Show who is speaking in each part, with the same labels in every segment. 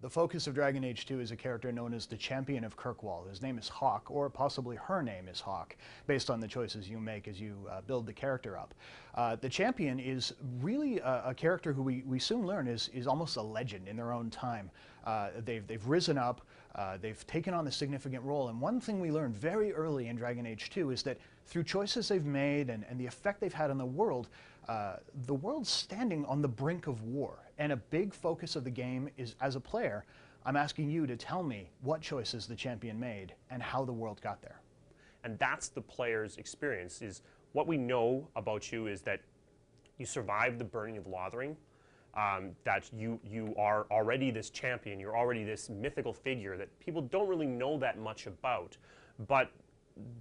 Speaker 1: The focus of Dragon Age 2 is a character known as the Champion of Kirkwall. His name is Hawk, or possibly her name is Hawk, based on the choices you make as you build the character up. The Champion is really a character who we soon learn is almost a legend in their own time. They've risen up, they've taken on a significant role, and one thing we learned very early in Dragon Age 2 is that through choices they've made and the effect they've had on the world's standing on the brink of war. And a big focus of the game is, as a player, I'm asking you to tell me what choices the Champion made and how the world got there.
Speaker 2: And that's the player's experience. Is what we know about you is that you survived the burning of Lothering, that you are already this champion, you're already this mythical figure that people don't really know that much about. But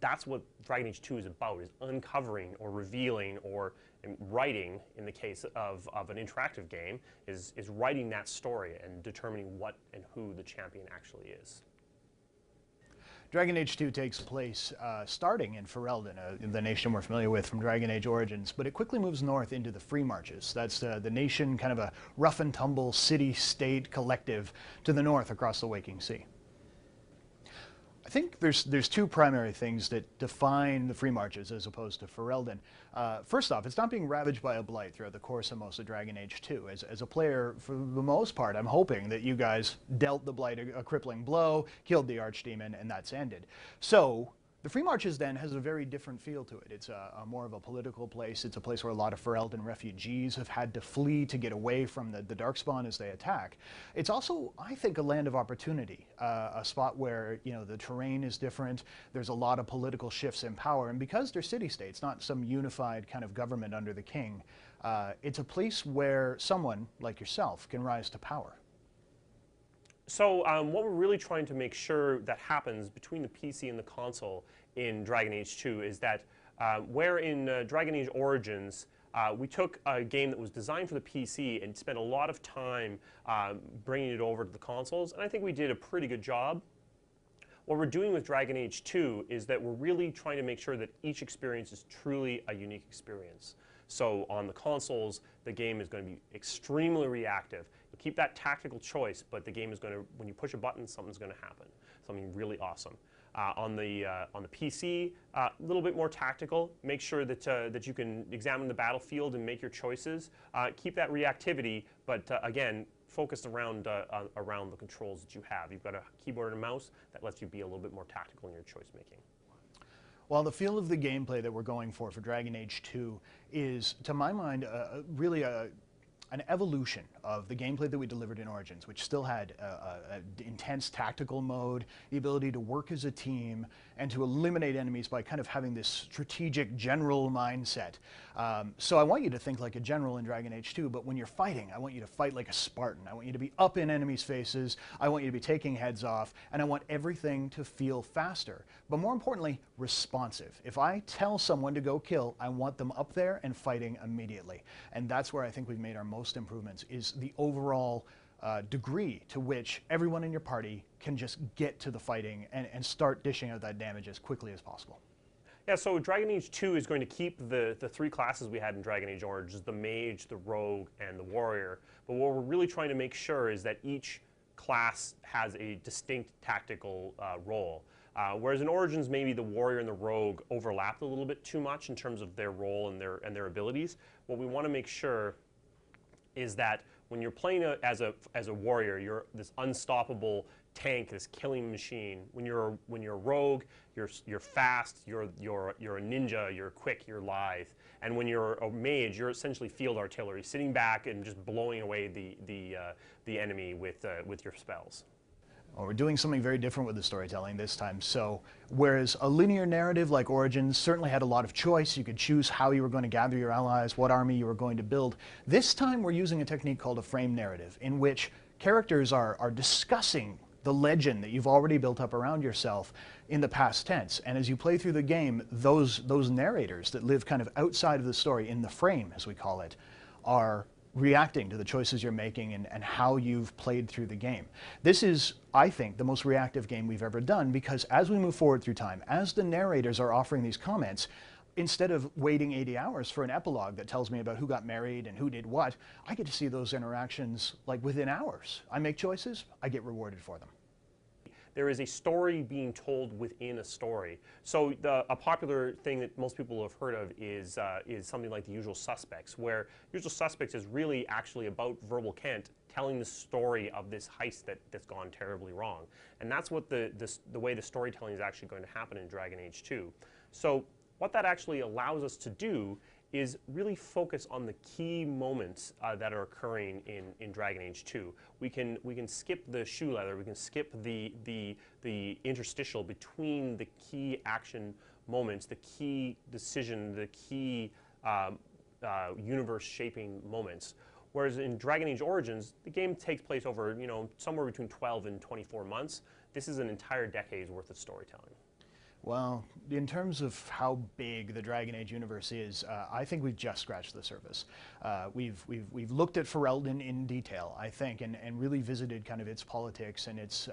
Speaker 2: that's what Dragon Age 2 is about, is uncovering or revealing or writing, in the case of an interactive game, is writing that story and determining what and who the champion actually is.
Speaker 1: Dragon Age 2 takes place starting in Ferelden, the nation we're familiar with from Dragon Age Origins, but it quickly moves north into the Free Marches. That's the nation, kind of a rough and tumble city-state collective to the north across the Waking Sea. I think there's two primary things that define the Free Marches as opposed to Ferelden. First off, it's not being ravaged by a blight throughout the course of most of Dragon Age 2. As a player, for the most part, I'm hoping that you guys dealt the blight a crippling blow, killed the archdemon, and that's ended. So the Free Marches then has a very different feel to it. It's a more of a political place. It's a place where a lot of Ferelden refugees have had to flee to get away from the Darkspawn as they attack. It's also, I think, a land of opportunity, a spot where, you know, the terrain is different. There's a lot of political shifts in power, and because they're city-states, not some unified kind of government under the king, it's a place where someone like yourself can rise to power.
Speaker 2: So what we're really trying to make sure that happens between the PC and the console in Dragon Age 2 is that where in Dragon Age Origins we took a game that was designed for the PC and spent a lot of time bringing it over to the consoles, and I think we did a pretty good job. What we're doing with Dragon Age 2 is that we're really trying to make sure that each experience is truly a unique experience. So on the consoles, the game is going to be extremely reactive. You'll keep that tactical choice, but the game is going to, when you push a button, something's going to happen. Something really awesome. On the PC, a little bit more tactical. Make sure that that you can examine the battlefield and make your choices. Keep that reactivity, but again, focused around the controls that you have. You've got a keyboard and a mouse that lets you be a little bit more tactical in your choice making.
Speaker 1: Well, the feel of the gameplay that we're going for Dragon Age 2 is, to my mind, really an evolution of the gameplay that we delivered in Origins, which still had an intense tactical mode, the ability to work as a team, and to eliminate enemies by kind of having this strategic general mindset. So I want you to think like a general in Dragon Age 2, but when you're fighting, I want you to fight like a Spartan. I want you to be up in enemies' faces, I want you to be taking heads off, and I want everything to feel faster. But more importantly, responsive. If I tell someone to go kill, I want them up there and fighting immediately. And that's where I think we've made our most improvements, is the overall degree to which everyone in your party can just get to the fighting and start dishing out that damage as quickly as possible.
Speaker 2: Yeah, so Dragon Age 2 is going to keep the three classes we had in Dragon Age Origins, the mage, the rogue, and the warrior. But what we're really trying to make sure is that each class has a distinct tactical role. Whereas in Origins, maybe the warrior and the rogue overlapped a little bit too much in terms of their role and their abilities. What we want to make sure is that when you're playing as a warrior, you're this unstoppable tank, this killing machine. When you're a rogue, you're fast, you're a ninja, you're quick, you're lithe. And when you're a mage, you're essentially field artillery, sitting back and just blowing away the enemy with your spells.
Speaker 1: Well, we're doing something very different with the storytelling this time. So whereas a linear narrative like Origins certainly had a lot of choice, you could choose how you were going to gather your allies, what army you were going to build, this time we're using a technique called a frame narrative, in which characters are discussing the legend that you've already built up around yourself in the past tense. And as you play through the game, those narrators that live kind of outside of the story, in the frame as we call it, are reacting to the choices you're making and how you've played through the game. This is, I think, the most reactive game we've ever done, because as we move forward through time, as the narrators are offering these comments, instead of waiting 80 hours for an epilogue that tells me about who got married and who did what, I get to see those interactions like within hours. I make choices, I get rewarded for them.
Speaker 2: There is a story being told within a story. So a popular thing that most people have heard of is something like The Usual Suspects, where Usual Suspects is really actually about Verbal Kent telling the story of this heist that's gone terribly wrong. And that's what the way the storytelling is actually going to happen in Dragon Age 2. So what that actually allows us to do is really focus on the key moments that are occurring in Dragon Age 2. We can skip the shoe leather, we can skip the interstitial between the key action moments, the key decision, the key universe-shaping moments. Whereas in Dragon Age Origins, the game takes place over somewhere between 12 and 24 months. This is an entire decade's worth of storytelling.
Speaker 1: Well, in terms of how big the Dragon Age universe is, I think we've just scratched the surface. We've looked at Ferelden in detail, I think, and really visited kind of its politics and its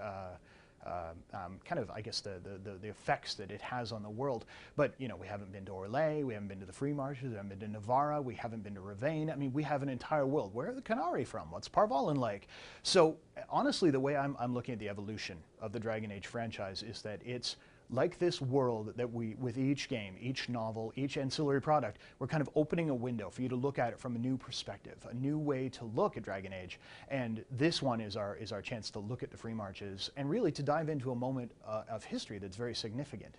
Speaker 1: kind of, I guess, the effects that it has on the world. But, we haven't been to Orlais, we haven't been to the Free Marshes, we haven't been to Navarra, we haven't been to Ravane. I mean, we have an entire world. Where are the Canary from? What's Parvalin like? So, honestly, the way I'm looking at the evolution of the Dragon Age franchise is that it's like this world that with each game, each novel, each ancillary product, we're kind of opening a window for you to look at it from a new perspective, a new way to look at Dragon Age. And this one is our chance to look at the Free Marches and really to dive into a moment of history that's very significant.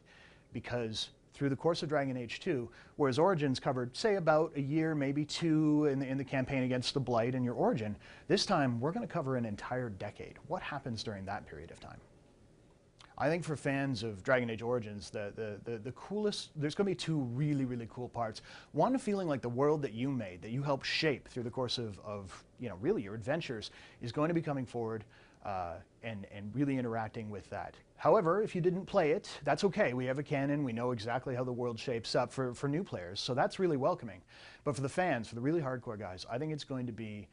Speaker 1: Because through the course of Dragon Age 2, whereas Origins covered, say, about a year, maybe two in the campaign against the Blight and your origin, this time we're going to cover an entire decade. What happens during that period of time? I think for fans of Dragon Age Origins, the coolest, there's going to be two really, really cool parts. One, feeling like the world that you made, that you helped shape through the course of really your adventures, is going to be coming forward and really interacting with that. However, if you didn't play it, that's okay. We have a canon. We know exactly how the world shapes up for new players, so that's really welcoming. But for the fans, for the really hardcore guys, I think it's going to be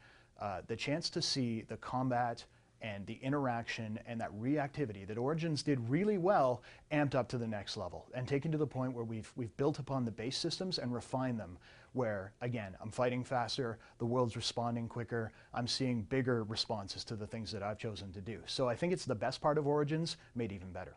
Speaker 1: the chance to see the combat and the interaction and that reactivity that Origins did really well amped up to the next level and taken to the point where we've built upon the base systems and refined them, where, again, I'm fighting faster, the world's responding quicker, I'm seeing bigger responses to the things that I've chosen to do. So I think it's the best part of Origins made even better.